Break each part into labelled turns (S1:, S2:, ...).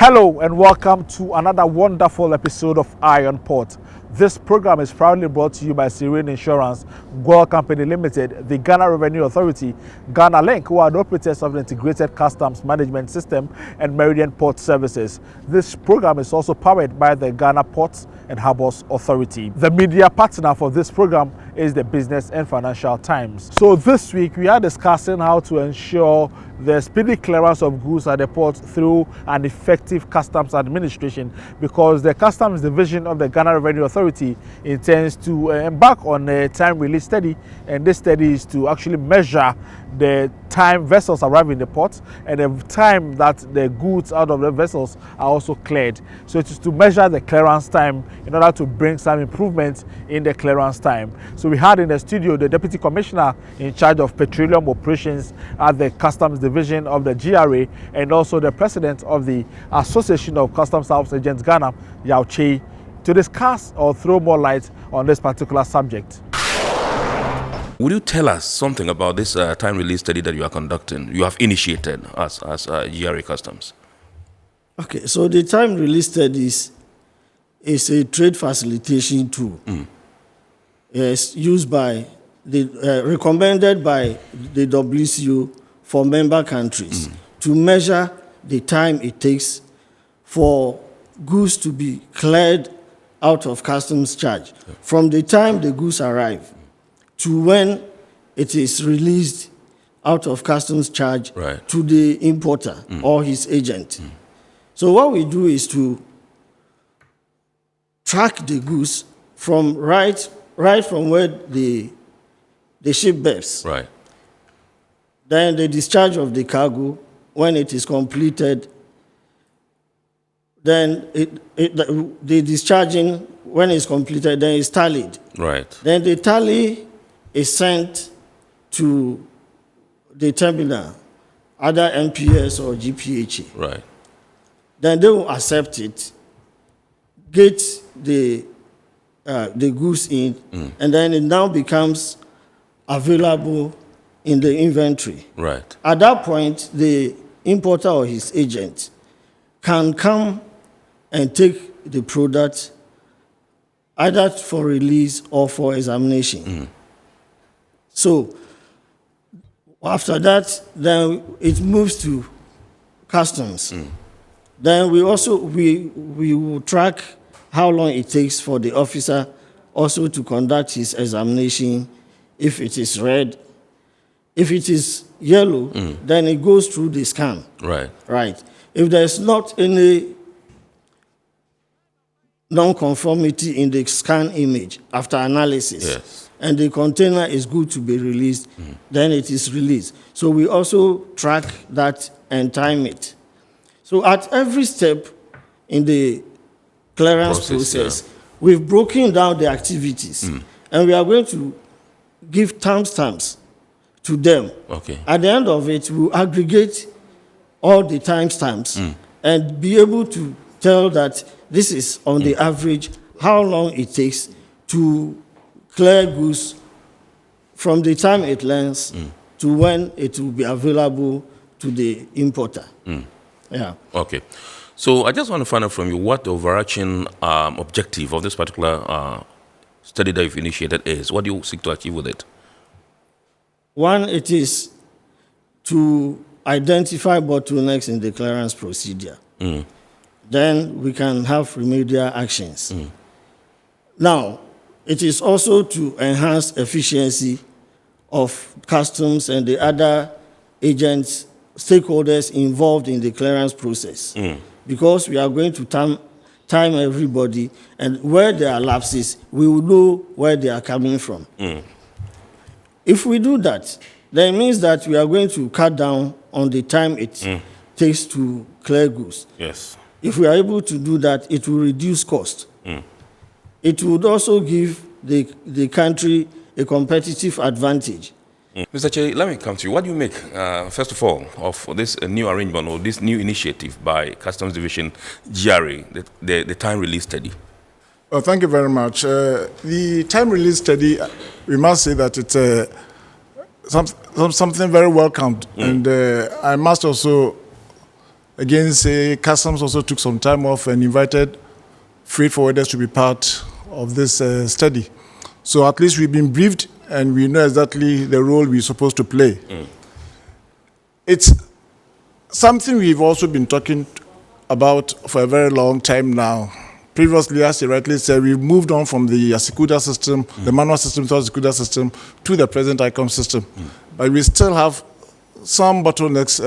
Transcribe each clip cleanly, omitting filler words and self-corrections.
S1: Hello and welcome to another wonderful episode of Eye on Port. This program is proudly brought to you by Serene Insurance, Goil Company Limited, the Ghana Revenue Authority, Ghana Link, who are the operators of the Integrated Customs Management System, and Meridian Port Services. This program is also powered by the Ghana Ports and Harbours Authority. The media partner for this program is the Business and Financial Times. So this week we are discussing how to ensure the speedy clearance of goods at the port through an effective customs administration, because the Customs Division of the Ghana Revenue Authority intends to embark on a time release study, and this study is to actually measure the time vessels arrive in the port and the time that the goods out of the vessels are also cleared. So it is to measure the clearance time in order to bring some improvement in the clearance time. So we had in the studio the Deputy Commissioner in charge of petroleum operations at the Customs Division of the GRA, and also the President of the Association of Customs House Agents Ghana, Yao Che, to discuss or throw more light on this particular subject.
S2: Would you tell us something about this time release study that you are conducting, you have initiated as GRA Customs? Okay,
S3: so the time release studies is a trade facilitation tool. It's used by recommended by the WCO for member countries to measure the time it takes for goods to be cleared out of customs charge, from the time the goods arrive to when it is released out of customs charge to the importer or his agent. So what we do is to track the goods from right from where the ship berths. Then the discharge of the cargo, when it is completed, then the discharging, when it's completed, then it's tallied. Then the tally is sent to the terminal, either MPS or GPHA. Then they will accept it, get the goods in, and then it now becomes available in the inventory. At that point, the importer or his agent can come and take the product either for release or for examination. So after that, then it moves to customs. Then we will track how long it takes for the officer also to conduct his examination. If it is red, if it is yellow, then it goes through the scan. If there's not any non-conformity in the scan image after analysis, and the container is good to be released, then it is released. So we also track that and time it. So at every step in the clearance process, we've broken down the activities, and we are going to give timestamps to them. At the end of it, we'll aggregate all the timestamps and be able to tell that this is on the average how long it takes to clear goods from the time it lands to when it will be available to the importer.
S2: So I just want to find out from you what the overarching objective of this particular study that you've initiated is. What do you seek to achieve with it?
S3: One, it is to identify bottlenecks in the clearance procedure. Then we can have remedial actions. Now, it is also to enhance efficiency of customs and the other agents, stakeholders involved in the clearance process. Because we are going to time everybody, and where there are lapses, we will know where they are coming from. If we do that, then it means that we are going to cut down on the time it takes to clear goods. If we are able to do that, it will reduce cost. It would also give the country a competitive advantage.
S2: Mr. Che, let me come to you. What do you make, first of all, of this new arrangement or this new initiative by Customs Division GRA, the time release study?
S4: Well, thank you very much. The time release study, we must say that it's something very welcomed, and I must also Again, say customs also took some time off and invited freight forwarders to be part of this study. So at least we've been briefed and we know exactly the role we're supposed to play. It's something we've also been talking about for a very long time now. Previously, as you rightly said, we've moved on from the Asikuda system, the manual system to the Asikuda system, to the present ICOM system. But we still have some bottlenecks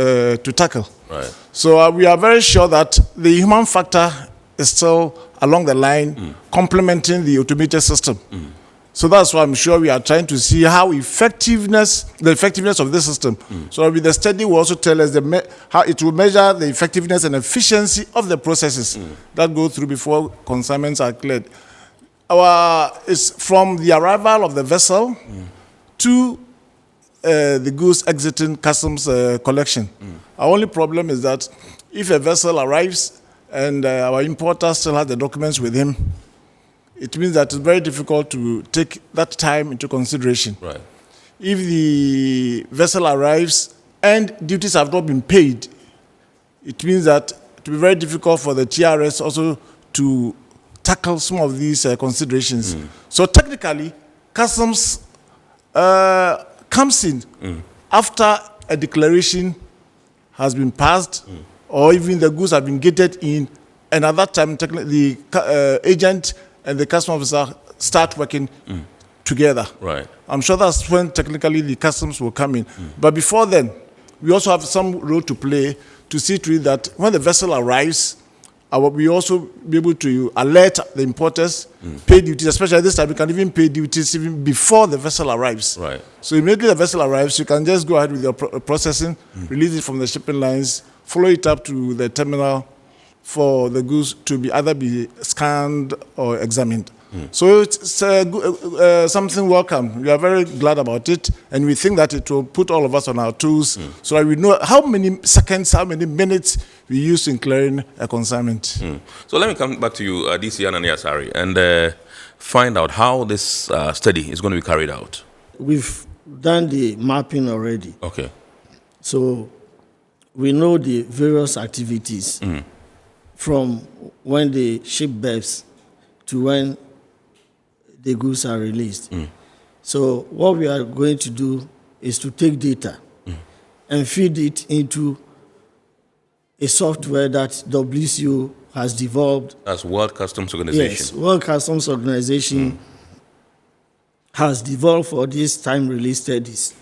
S4: to tackle.
S2: Right.
S4: So we are very sure that the human factor is still along the line, complementing the automated system. So that's why I'm sure we are trying to see how the effectiveness of this system. So with the study will also tell us how it will measure the effectiveness and efficiency of the processes that go through before consignments are cleared. It's from the arrival of the vessel to the goods exiting customs collection. Our only problem is that if a vessel arrives and our importer still has the documents with him, it means that it's very difficult to take that time into consideration.
S2: Right.
S4: If the vessel arrives and duties have not been paid, it means that it will be very difficult for the TRS also to tackle some of these considerations. So technically, customs comes in after a declaration has been passed or even the goods have been gated in, and at that time, the agent and the customs officer start working together.
S2: Right.
S4: I'm sure that's when technically the customs will come in. But before then, we also have some role to play to see to it that when the vessel arrives, we also be able to alert the importers, pay duties, especially at this time, we can even pay duties even before the vessel arrives.
S2: Right.
S4: So immediately the vessel arrives, you can just go ahead with your processing, release it from the shipping lines, follow it up to the terminal for the goods to either be scanned or examined. So it's something welcome. We are very glad about it, and we think that it will put all of us on our toes so that we know how many seconds, how many minutes we use in clearing a consignment.
S2: So let me come back to you, DC Ananiasari, and find out how this study is going to be carried out.
S3: We've done the mapping already.
S2: Okay.
S3: So we know the various activities from when the ship berths to when the goods are released. So what we are going to do is to take data and feed it into a software that WCO has developed.
S2: As World Customs Organization.
S3: Yes, World Customs Organization has developed for these time-release studies.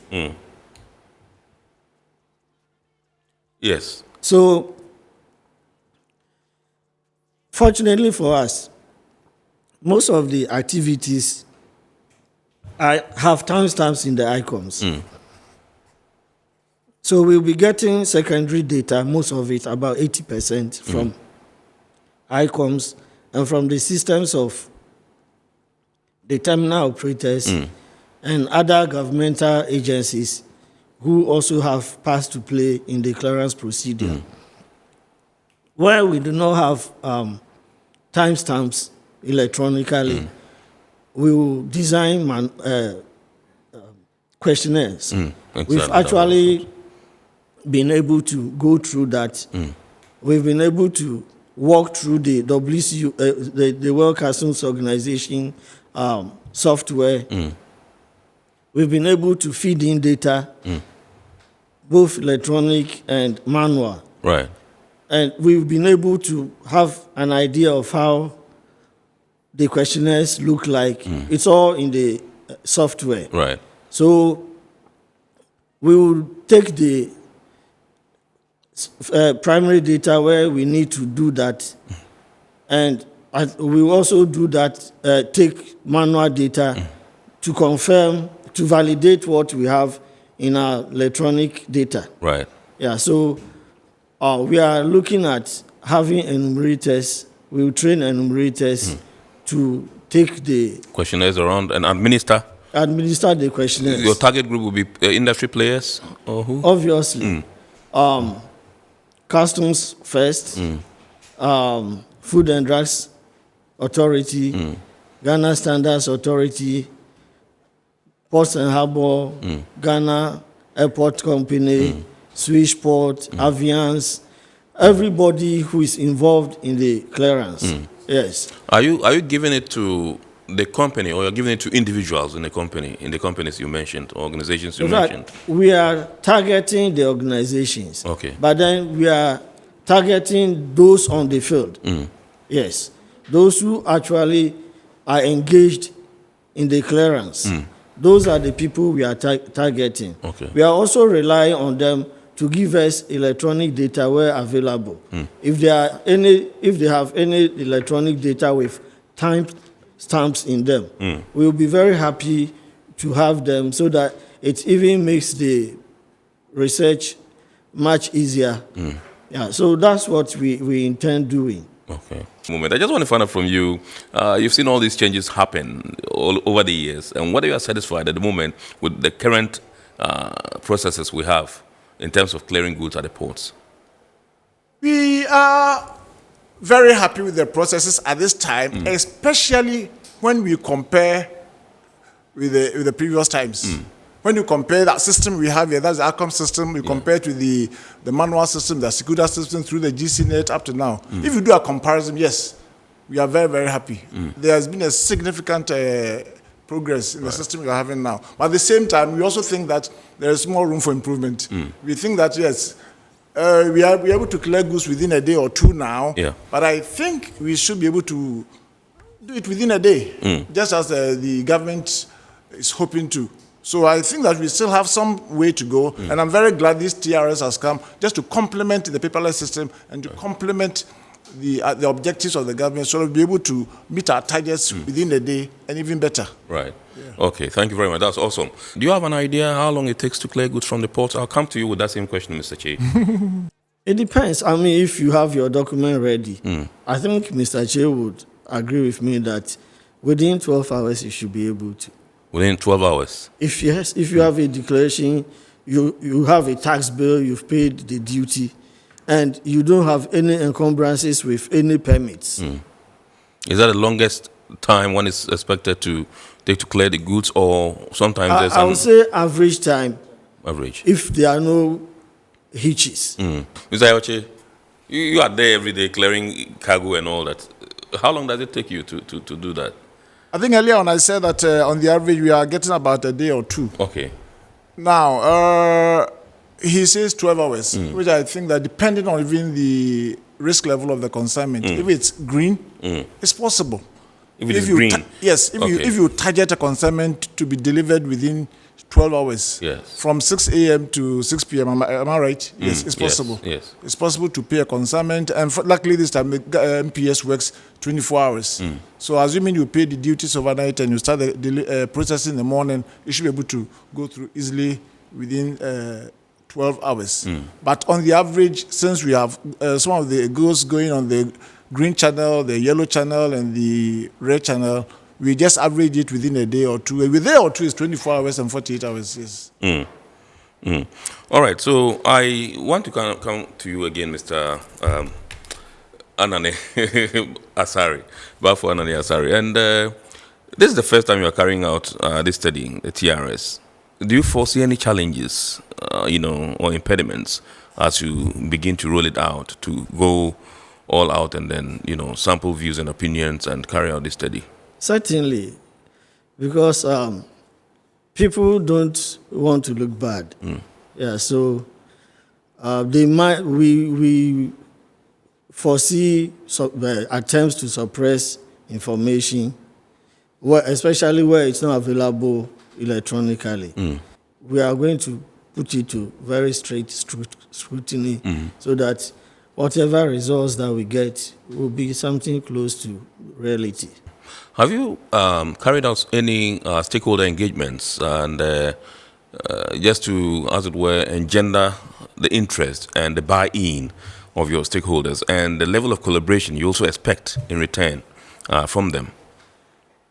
S2: Yes.
S3: So, fortunately for us, most of the activities have timestamps in the ICOMs. So we'll be getting secondary data, most of it, about 80% from ICOMs and from the systems of the terminal operators and other governmental agencies who also have parts to play in the clearance procedure. Where we do not have timestamps electronically, we will design questionnaires. We've actually been able to go through that. We've been able to walk through the WCO, the World Customs Organization software. We've been able to feed in data, both electronic and manual.
S2: Right.
S3: And we've been able to have an idea of how the questionnaires look like. It's all in the software.
S2: Right.
S3: So we will take the primary data where we need to do that, and we will also do that, take manual data to confirm, to validate what we have in our electronic data.
S2: Right.
S3: Yeah, so we are looking at having enumerators. We will train enumerators to take the
S2: questionnaires around and administer
S3: the questionnaires.
S2: Your target group will be industry players or who?
S3: Obviously. Customs first, Food and Drugs Authority, Ghana Standards Authority, Ports and Harbour, Ghana Airport Company, Switchport, Aviance, everybody who is involved in the clearance. Yes.
S2: Are you giving it to the company, or you're giving it to individuals in the companies you mentioned, organizations you mentioned?
S3: We are targeting the organizations.
S2: Okay.
S3: But then we are targeting those on the field. Yes. Those who actually are engaged in the clearance. Those are the people we are targeting.
S2: Okay.
S3: We are also relying on them to give us electronic data where available. If they have any electronic data with time stamps in them, we will be very happy to have them, so that it even makes the research much easier. Yeah, so that's what we intend doing.
S2: Okay. I just want to find out from you, you've seen all these changes happen all over the years, and whether you are satisfied at the moment with the current processes we have in terms of clearing goods at the ports?
S4: We are very happy with the processes at this time, especially when we compare with the previous times. When you compare that system we have here, that's the outcome system, you compare it with the manual system, the Stakeholder system through the GCNet up to now. If you do a comparison, yes, we are very, very happy. There has been a significant progress in the system we are having now. But at the same time, we also think that there is more room for improvement. We think that, yes, we are able to clear goods within a day or two now, but I think we should be able to do it within a day, just as the government is hoping to. So I think that we still have some way to go, and I'm very glad this TRS has come just to complement the paperless system and to complement the objectives of the government, so we'll be able to meet our targets within a day and even better.
S2: Right. Yeah. Okay, thank you very much. That's awesome. Do you have an idea how long it takes to clear goods from the port? I'll come to you with that same question, Mr. Che.
S3: It depends. I mean, if you have your document ready, I think Mr. Che would agree with me that within 12 hours you should be able to.
S2: Within 12 hours?
S3: If you have a declaration, you have a tax bill, you've paid the duty, and you don't have any encumbrances with any permits.
S2: Is that the longest time one is expected to take to clear the goods, or sometimes there's
S3: I would say average time.
S2: Average.
S3: If there are no hitches.
S2: Mr. Ayoche, you are there every day clearing cargo and all that. How long does it take you to do that?
S4: I think earlier on I said that on the average we are getting about a day or two.
S2: Okay.
S4: Now, he says 12 hours, which I think that depending on even the risk level of the consignment, if it's green, it's possible.
S2: If it is green?
S4: Yes, if you target a consignment to be delivered within 12 hours, from 6 a.m. to 6 p.m., am I right? Yes, it's possible.
S2: Yes.
S4: It's possible to pay a consignment, and luckily this time the MPS works 24 hours. So assuming you pay the duties overnight and you start the processing in the morning, you should be able to go through easily within 12 hours. But on the average, since we have some of the goods going on the green channel, the yellow channel, and the red channel, we just average it within a day or two. A day or two is 24 hours and 48 hours, yes.
S2: All right, so I want to come to you again, Mr. Anane Asari, Bafo Anane Asari. And this is the first time you are carrying out this study, the TRS. Do you foresee any challenges, or impediments as you begin to roll it out, to go all out and then, sample views and opinions and carry out this study?
S3: Certainly, because people don't want to look bad. Yeah, so we foresee attempts to suppress information, especially where it's not available electronically. We are going to put it to very strict scrutiny so that whatever results that we get will be something close to reality.
S2: Have you carried out any stakeholder engagements and just to, as it were, engender the interest and the buy-in of your stakeholders and the level of collaboration you also expect in return from them?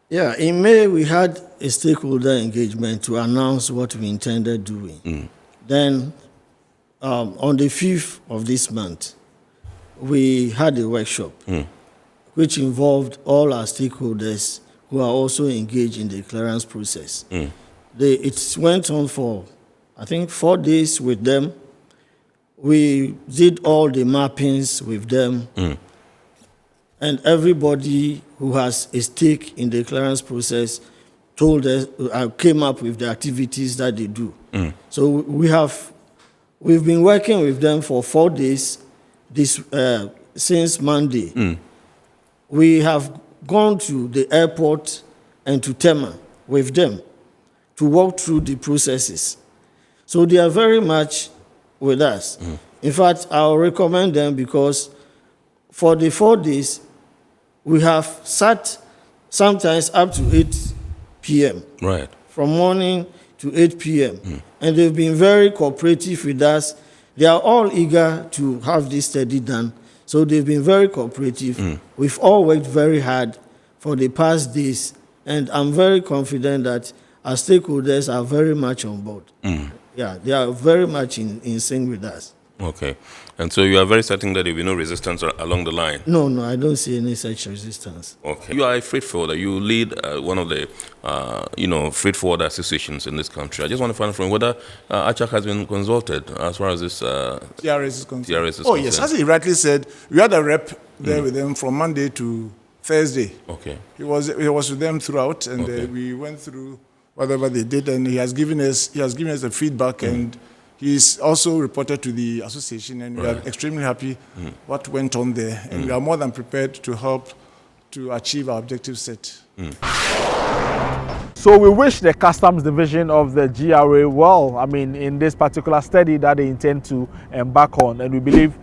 S3: Yeah, in May we had a stakeholder engagement to announce what we intended doing. Then on the 5th of this month, we had a workshop which involved all our stakeholders who are also engaged in the clearance process. It went on for, I think, 4 days with them. We did all the mappings with them. And everybody who has a stake in the clearance process told us, came up with the activities that they do. So we've been working with them for 4 days since Monday. We have gone to the airport and to Tema with them to walk through the processes. So they are very much with us. In fact, I'll recommend them because for the 4 days, we have sat sometimes up to 8 p.m.
S2: Right.
S3: From morning to 8 p.m. And they've been very cooperative with us. They are all eager to have this study done. So they've been very cooperative. We've all worked very hard for the past days. And I'm very confident that our stakeholders are very much on board. Yeah, they are very much in sync with us.
S2: Okay. And so you are very certain that there will be no resistance along the line?
S3: No, I don't see any such resistance.
S2: Okay. You are a freight forwarder. You lead one of the, freight forwarder associations in this country. I just want to find out from whether ACHAC has been consulted as far as this
S4: TRS is concerned.
S2: TRS is
S4: concerned.
S2: Yes,
S4: as he rightly said, we had a rep there with them from Monday to Thursday.
S2: Okay.
S4: He was with them throughout, and we went through whatever they did, and he has given us the feedback, and he's also reported to the association, and we are extremely happy what went on there, and we are more than prepared to help to achieve our objective set.
S1: So we wish the customs division of the GRA well, in this particular study that they intend to embark on, and we believe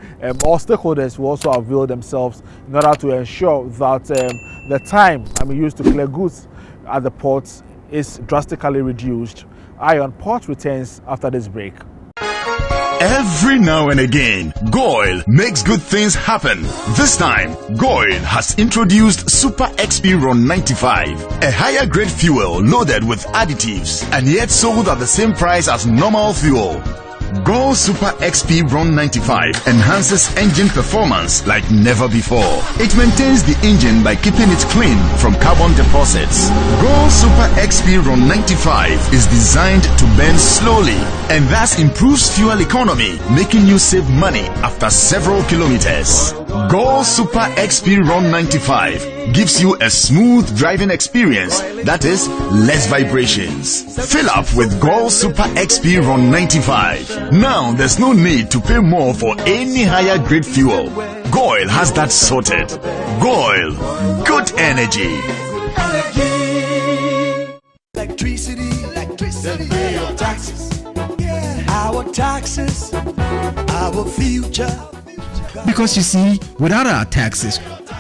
S1: all stakeholders will also avail themselves in order to ensure that the time used to clear goods at the ports is drastically reduced. Iron Port returns after this break.
S5: Every now and again, Goil makes good things happen. This time, Goil has introduced Super XP Ron 95, a higher grade fuel loaded with additives and yet sold at the same price as normal fuel. Goil Super XP Ron 95 enhances engine performance like never before. It maintains the engine by keeping it clean from carbon deposits. Goil Super XP Ron 95 is designed to burn slowly and thus improves fuel economy, making you save money after several kilometers. Goil Super XP Ron 95 gives you a smooth driving experience, that is, less vibrations. Fill up with Goil Super XP Ron 95. Now there's no need to pay more for any higher grade fuel. Goil has that sorted. Goil, good energy.
S6: Electricity, then pay your taxes. Our taxes, our future.
S7: Because you see, without our taxes,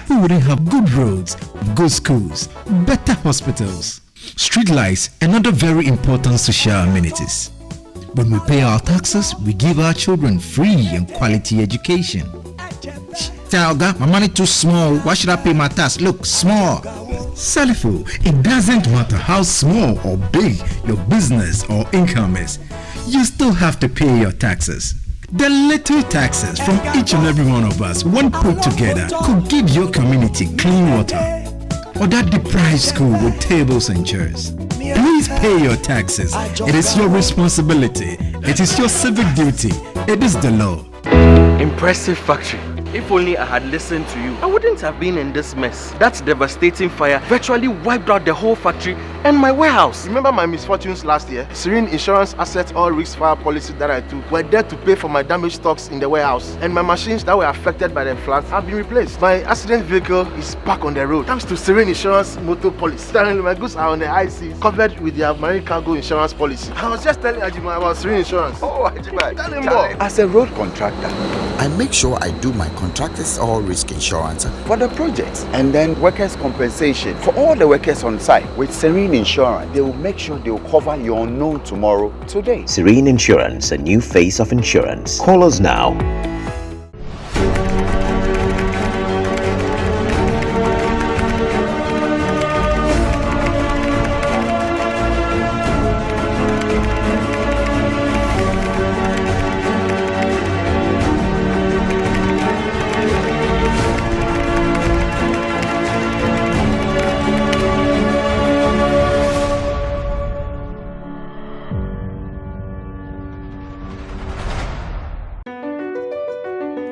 S7: we wouldn't have good roads, good schools, better hospitals, street lights, and other very important social amenities. When we pay our taxes, we give our children free and quality education. Talga, my money too small. Why should I pay my tax? Look, small. Salifu, it doesn't matter how small or big your business or income is. You still have to pay your taxes. The little taxes from each and every one of us, when put together, could give your community clean water, or that deprived school with tables and chairs. Please pay your taxes. It is your responsibility. It is your civic duty. It is the law.
S8: Impressive factory. If only I had listened to you, I wouldn't have been in this mess. That devastating fire virtually wiped out the whole factory and my warehouse.
S9: Remember my misfortunes last year? Serene Insurance Asset All Risk Fire policy that I took were there to pay for my damaged stocks in the warehouse. And my machines that were affected by the floods have been replaced. My accident vehicle is back on the road thanks to Serene Insurance Motor Policy. Currently, my goods are on the IC, covered with their marine cargo insurance policy. I was just telling Ajima about Serene Insurance.
S8: Oh, Ajima,
S9: tell him more.
S10: As a road contractor, I make sure I do my contractors all risk insurance for the projects and then workers' compensation for all the workers on site. With Serene Insurance, they will make sure they will cover your unknown tomorrow today.
S11: Serene Insurance, a new face of insurance. Call us now.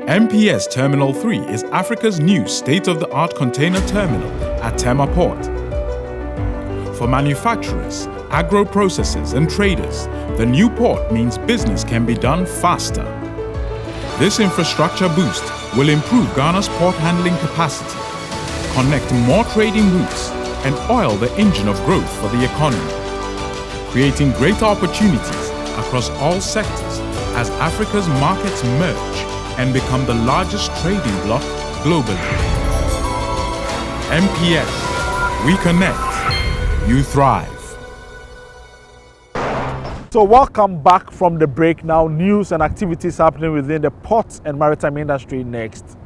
S12: MPS Terminal 3 is Africa's new state-of-the-art container terminal at Tema Port. For manufacturers, agro-processors and traders, the new port means business can be done faster. This infrastructure boost will improve Ghana's port handling capacity, connect more trading routes, and oil the engine of growth for the economy, creating greater opportunities across all sectors as Africa's markets merge and become the largest trading bloc globally. MPS, we connect, you thrive.
S1: So welcome back from the break. Now news and activities happening within the port and maritime industry next.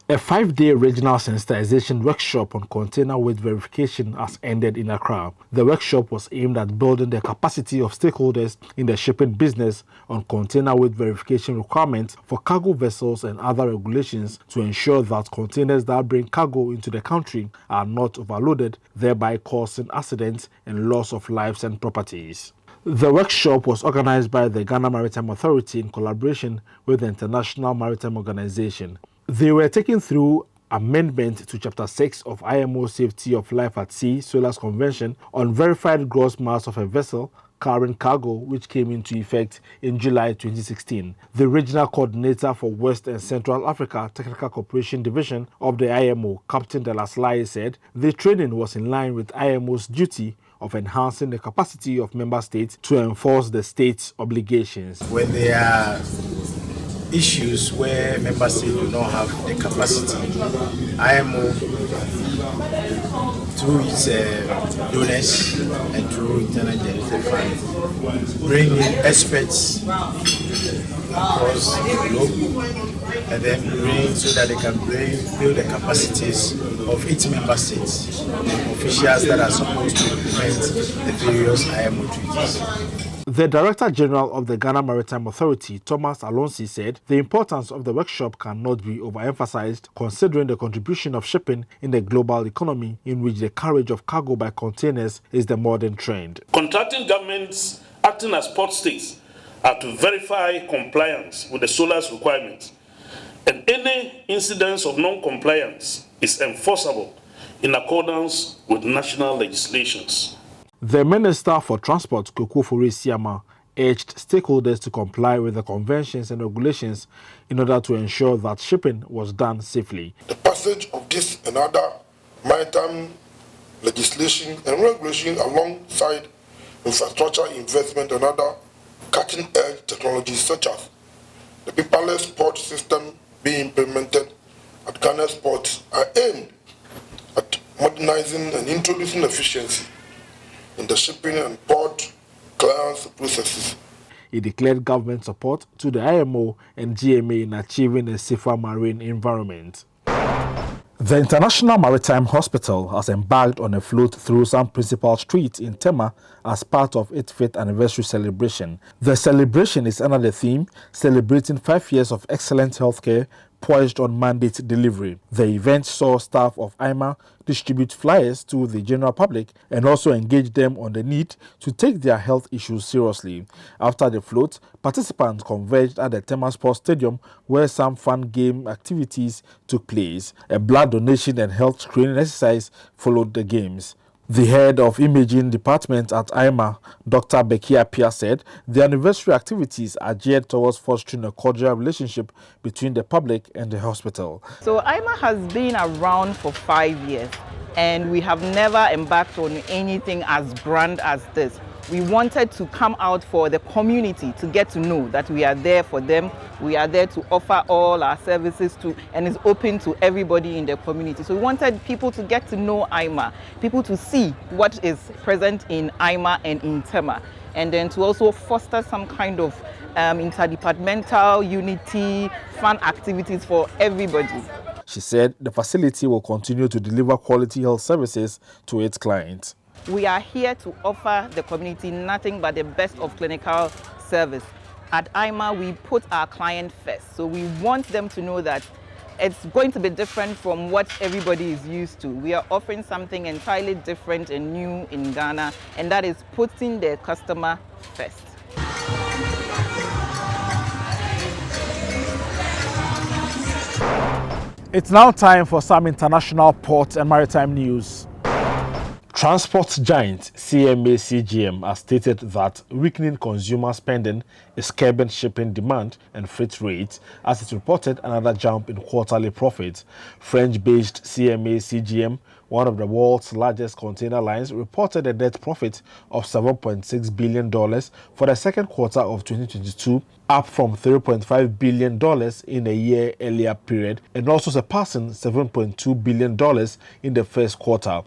S1: A 5-day regional sensitization workshop on container weight verification has ended in Accra. The workshop was aimed at building the capacity of stakeholders in the shipping business on container weight verification requirements for cargo vessels and other regulations to ensure that containers that bring cargo into the country are not overloaded, thereby causing accidents and loss of lives and properties. The workshop was organized by the Ghana Maritime Authority in collaboration with the International Maritime Organization. They were taken through amendment to Chapter 6 of IMO Safety of Life at Sea SOLAS Convention on verified gross mass of a vessel carrying cargo, which came into effect in July 2016. The regional coordinator for West and Central Africa Technical Cooperation Division of the IMO, Captain Delaslaye, said the training was in line with IMO's duty of enhancing the capacity of member states to enforce the state's obligations.
S13: When there are issues where member states do not have the capacity, IMO, through its donors and through internal generated funds, bring in experts across the globe and then bring so that they can build the capacities of each member states, the officials that are supposed to implement the various IMO treaties.
S1: The Director General of the Ghana Maritime Authority, Thomas Alonsi, said the importance of the workshop cannot be overemphasized considering the contribution of shipping in the global economy in which the carriage of cargo by containers is the modern trend.
S14: Contracting governments acting as port states are to verify compliance with the SOLAS requirements, and any incidence of non-compliance is enforceable in accordance with national legislations.
S1: The Minister for Transport, Kokofori Siama, urged stakeholders to comply with the conventions and regulations in order to ensure that shipping was done safely.
S15: The passage of this and other maritime legislation and regulation alongside infrastructure investment and other cutting-edge technologies such as the paperless port system being implemented at Ghana's ports are aimed at modernizing and introducing efficiency in the shipping and port clearance processes.
S1: He declared government support to the IMO and GMA in achieving a safer marine environment. The International Maritime Hospital has embarked on a float through some principal streets in Tema as part of its 5th anniversary celebration. The celebration is under the theme celebrating 5 years of excellent healthcare poised on mandate delivery. The event saw staff of IMaH distribute flyers to the general public and also engage them on the need to take their health issues seriously. After the float, participants converged at the Tema Sports Stadium where some fun game activities took place. A blood donation and health screening exercise followed the games. The head of imaging department at IMaH, Dr. Becky Apia, said the anniversary activities are geared towards fostering a cordial relationship between the public and the hospital.
S16: So IMaH has been around for 5 years and we have never embarked on anything as grand as this. We wanted to come out for the community to get to know that we are there for them. We are there to offer all our services to, and it's open to everybody in the community. So we wanted people to get to know IMaH, people to see what is present in IMaH and in Tema, and then to also foster some kind of interdepartmental unity, fun activities for everybody.
S1: She said the facility will continue to deliver quality health services to its clients.
S16: We are here to offer the community nothing but the best of clinical service. At IMaH, we put our client first. So we want them to know that it's going to be different from what everybody is used to. We are offering something entirely different and new in Ghana, and that is putting the customer first.
S1: It's now time for some international port and maritime news. Transport giant CMA-CGM has stated that weakening consumer spending is curbing shipping demand and freight rates as it reported another jump in quarterly profits. French-based CMA-CGM, one of the world's largest container lines, reported a net profit of $7.6 billion for the second quarter of 2022, up from $3.5 billion in a year earlier period, and also surpassing $7.2 billion in the first quarter.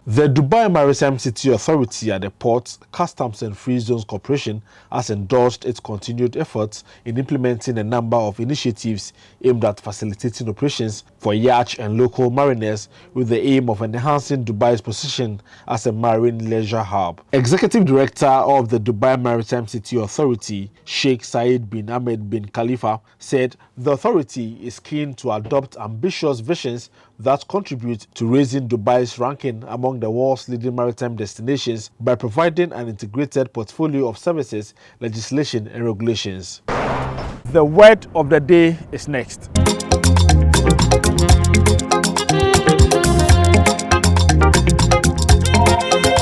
S1: The Dubai Maritime City Authority at the Ports, Customs and Free Zones Corporation has endorsed its continued efforts in implementing a number of initiatives aimed at facilitating operations for yacht and local mariners with the aim of enhancing Dubai's position as a marine leisure hub. Executive Director of the Dubai Maritime City Authority, Sheikh Saeed bin Ahmed bin Khalifa, said the authority is keen to adopt ambitious visions that contribute to raising Dubai's ranking among the world's leading maritime destinations by providing an integrated portfolio of services, legislation and regulations. The word of the day is next.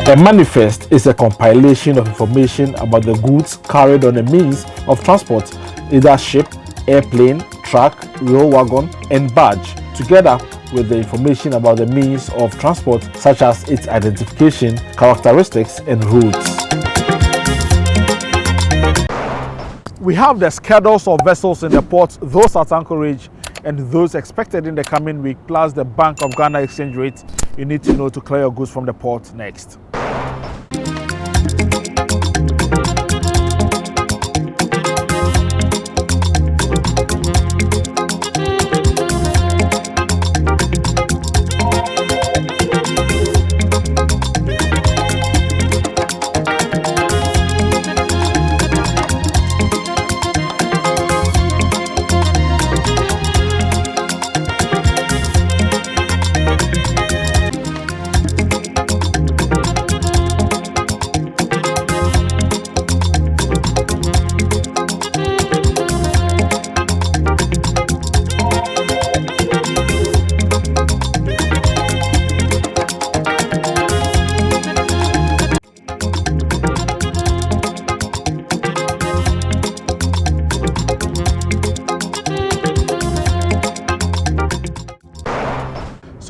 S1: A manifest is a compilation of information about the goods carried on a means of transport, either ship, airplane, truck, rail wagon, and barge, together with the information about the means of transport such as its identification, characteristics, and routes. We have the schedules of vessels in the port, those at anchorage, and those expected in the coming week, plus the Bank of Ghana exchange rate you need to know to clear your goods from the port next.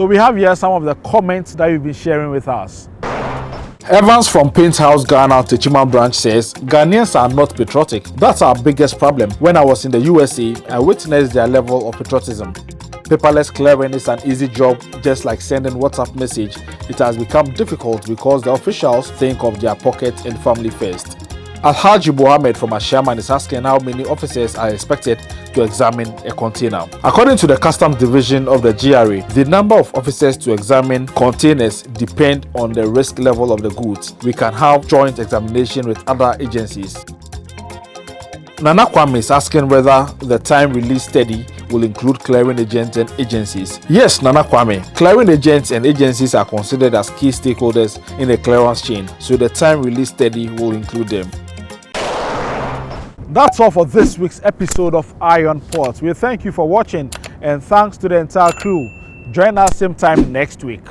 S1: So we have here some of the comments that you've been sharing with us. Evans from Paint House Ghana Tema branch says, Ghanaians are not patriotic. That's our biggest problem. When I was in the USA, I witnessed their level of patriotism. Paperless clearing is an easy job, just like sending WhatsApp message. It has become difficult because the officials think of their pocket and family first. Alhaji Mohammed from Ashaman is asking how many officers are expected to examine a container. According to the Customs Division of the GRA, the number of officers to examine containers depend on the risk level of the goods. We can have joint examination with other agencies. Nana Kwame is asking whether the time release study will include clearing agents and agencies. Yes, Nana Kwame, clearing agents and agencies are considered as key stakeholders in the clearance chain, so the time release study will include them. That's all for this week's episode of Eye on Port. We thank you for watching and thanks to the entire crew. Join us same time next week.